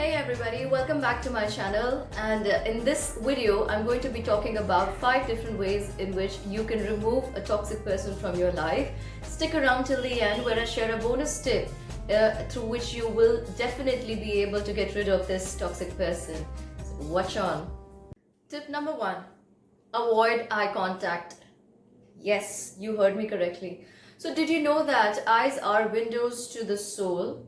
Hey everybody, welcome back to my channel, and in this video I'm going to be talking about 5 different ways in which you can remove a toxic person from your life. Stick around till the end where I share a bonus tip through which you will definitely be able to get rid of this toxic person. So watch on. Tip number 1. Avoid eye contact. Yes, you heard me correctly. So did you know that eyes are windows to the soul?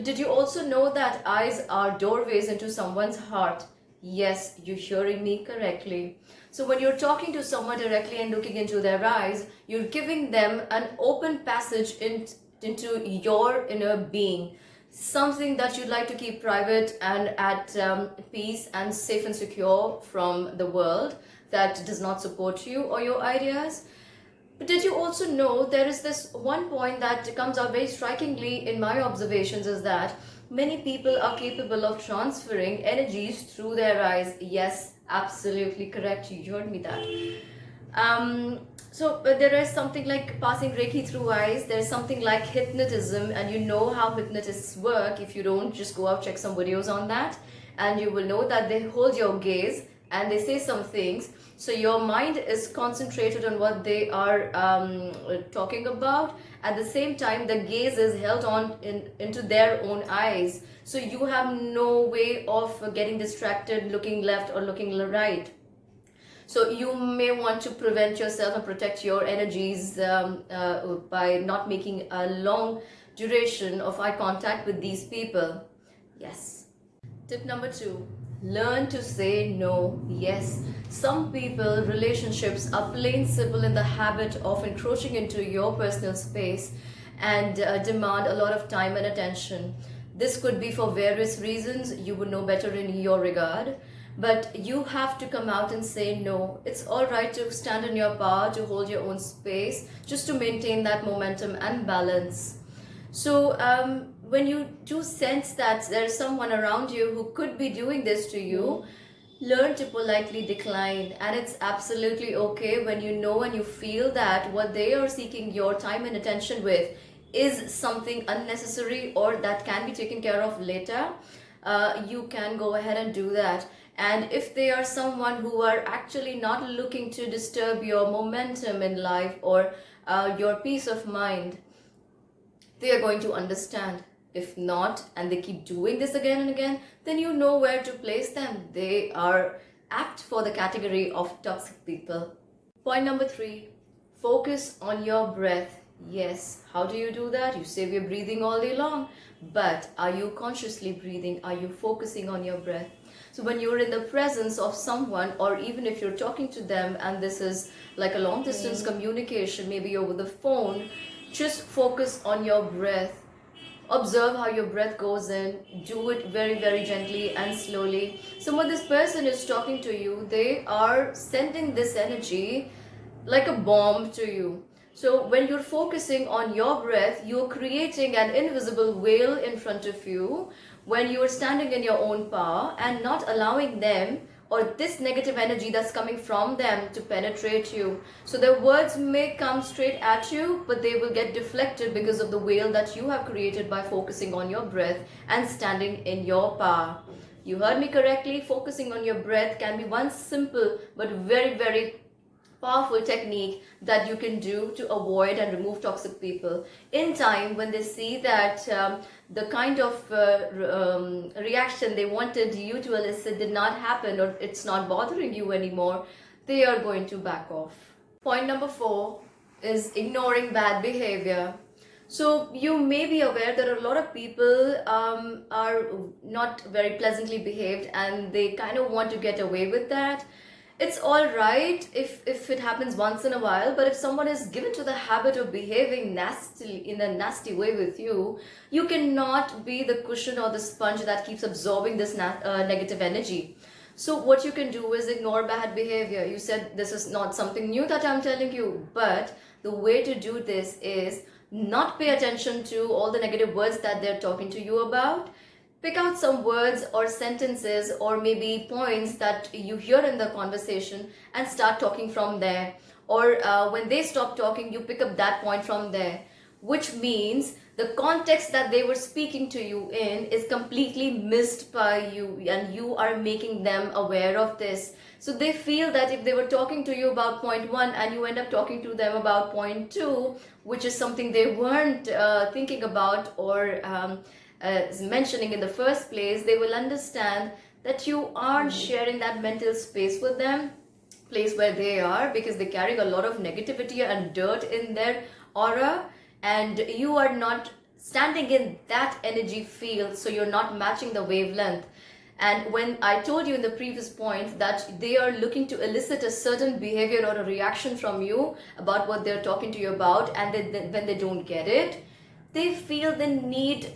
Did you also know that eyes are doorways into someone's heart? Yes, you're hearing me correctly. So when you're talking to someone directly and looking into their eyes, you're giving them an open passage into your inner being. Something that you'd like to keep private and at peace and safe and secure from the world that does not support you or your ideas. But did you also know there is this one point that comes out very strikingly in my observations, is that many people are capable of transferring energies through their eyes. Yes, absolutely correct. You heard me that. But there is something like passing Reiki through eyes. There's something like hypnotism, and you know how hypnotists work. If you don't, just go out, check some videos on that, and you will know that they hold your gaze and they say some things. So your mind is concentrated on what they are talking about. At the same time, the gaze is held on into their own eyes. So you have no way of getting distracted, looking left or looking right. So you may want to prevent yourself and protect your energies by not making a long duration of eye contact with these people. Yes. Tip number 2. Learn to say no. Yes, some people, relationships are plain simple in the habit of encroaching into your personal space and demand a lot of time and attention. This could be for various reasons. You would know better in your regard. But you have to come out and say no. It's all right to stand in your power, to hold your own space, just to maintain that momentum and balance. So when you do sense that there's someone around you who could be doing this to you, learn to politely decline. And it's absolutely okay when you know and you feel that what they are seeking your time and attention with is something unnecessary or that can be taken care of later. You can go ahead and do that. And if they are someone who are actually not looking to disturb your momentum in life or your peace of mind, they are going to understand. If not, and they keep doing this again and again, then you know where to place them. They are apt for the category of toxic people. Point number 3, focus on your breath. Yes, how do you do that? You say we're breathing all day long, but are you consciously breathing? Are you focusing on your breath? So when you're in the presence of someone, or even if you're talking to them and this is like a long distance communication, maybe over the phone, just focus on your breath. Observe how your breath goes in. Do it very, very gently and slowly. So when this person is talking to you, they are sending this energy like a bomb to you. So when you're focusing on your breath, you're creating an invisible veil in front of you when you are standing in your own power and not allowing them or this negative energy that's coming from them to penetrate you. So their words may come straight at you, but they will get deflected because of the veil that you have created by focusing on your breath and standing in your power. You heard me correctly. Focusing on your breath can be one simple but very, very powerful technique that you can do to avoid and remove toxic people. In time, when they see that the kind of reaction they wanted you to elicit did not happen, or it's not bothering you anymore, they are going to back off. Point number 4 is ignoring bad behavior. So you may be aware that a lot of people are not very pleasantly behaved and they kind of want to get away with that. It's all right if it happens once in a while, but if someone is given to the habit of behaving nastily in a nasty way with you, you cannot be the cushion or the sponge that keeps absorbing this negative energy. So what you can do is ignore bad behavior. You said this is not something new that I'm telling you, but the way to do this is not pay attention to all the negative words that they're talking to you about. Pick out some words or sentences or maybe points that you hear in the conversation and start talking from there. Or when they stop talking, you pick up that point from there. which means the context that they were speaking to you in is completely missed by you, and you are making them aware of this. So they feel that if they were talking to you about point one and you end up talking to them about point two, which is something they weren't thinking about or mentioning in the first place, they will understand that you aren't sharing that mental space with them, place where they are, because they're carrying a lot of negativity and dirt in their aura, and you are not standing in that energy field, so you're not matching the wavelength. And when I told you in the previous point that they are looking to elicit a certain behavior or a reaction from you about what they're talking to you about, and when they don't get it, they feel the need,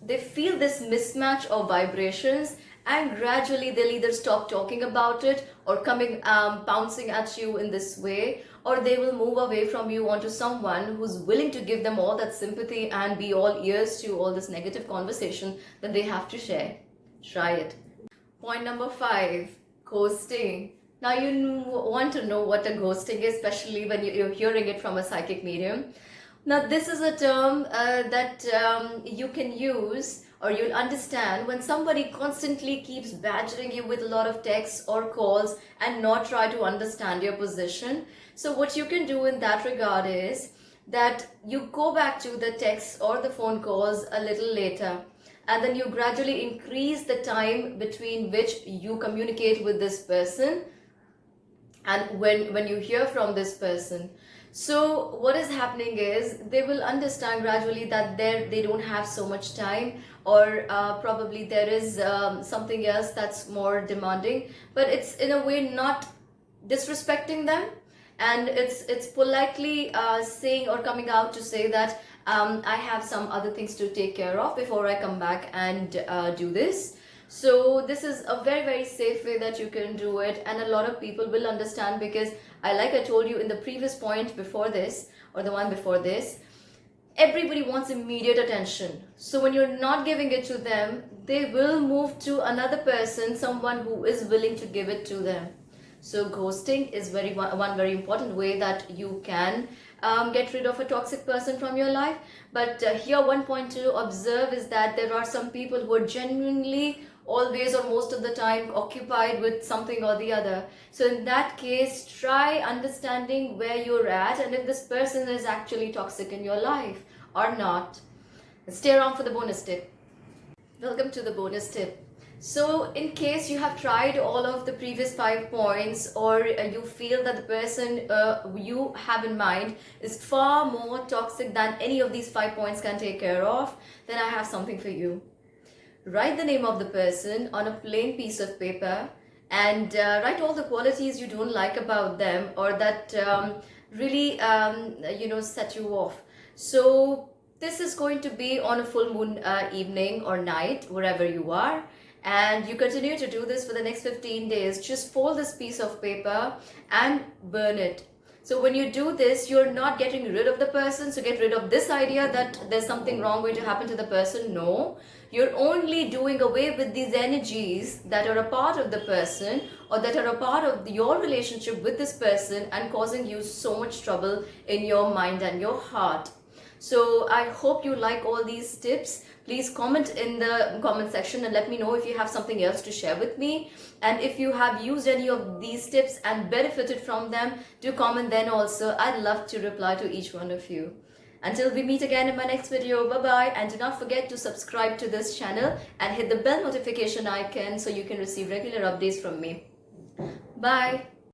they feel this mismatch of vibrations, and gradually they'll either stop talking about it or coming bouncing at you in this way, or they will move away from you onto someone who's willing to give them all that sympathy and be all ears to all this negative conversation that they have to share. Try it. Point number 5, ghosting. Now you want to know what a ghosting is, especially when you're hearing it from a psychic medium. Now this is a term that you can use, or you'll understand when somebody constantly keeps badgering you with a lot of texts or calls and not try to understand your position. So what you can do in that regard is that you go back to the texts or the phone calls a little later, and then you gradually increase the time between which you communicate with this person and when you hear from this person. So what is happening is they will understand gradually that they don't have so much time, or probably there is something else that's more demanding, but it's in a way not disrespecting them, and it's politely saying or coming out to say that I have some other things to take care of before I come back and do this. So this is a very, very safe way that you can do it, and a lot of people will understand, because like I told you in the previous point before this, or the one before this, everybody wants immediate attention. So when you're not giving it to them, they will move to another person, someone who is willing to give it to them. So ghosting is one very important way that you can get rid of a toxic person from your life. But here one point to observe is that there are some people who are genuinely always or most of the time occupied with something or the other. So in that case, try understanding where you're at and if this person is actually toxic in your life or not. Stay around for the bonus tip. Welcome to the bonus tip. So in case you have tried all of the previous 5 points, or you feel that the person you have in mind is far more toxic than any of these 5 points can take care of, then I have something for you. Write the name of the person on a plain piece of paper, and write all the qualities you don't like about them, or that really set you off. So this is going to be on a full moon evening or night, wherever you are. And you continue to do this for the next 15 days. Just fold this piece of paper and burn it. So when you do this, you're not getting rid of the person. So get rid of this idea that there's something wrong going to happen to the person. No, you're only doing away with these energies that are a part of the person, or that are a part of your relationship with this person and causing you so much trouble in your mind and your heart. So I hope you like all these tips. Please comment in the comment section and let me know if you have something else to share with me. And if you have used any of these tips and benefited from them, do comment then also. I'd love to reply to each one of you. Until we meet again in my next video, bye-bye. And do not forget to subscribe to this channel and hit the bell notification icon so you can receive regular updates from me. Bye.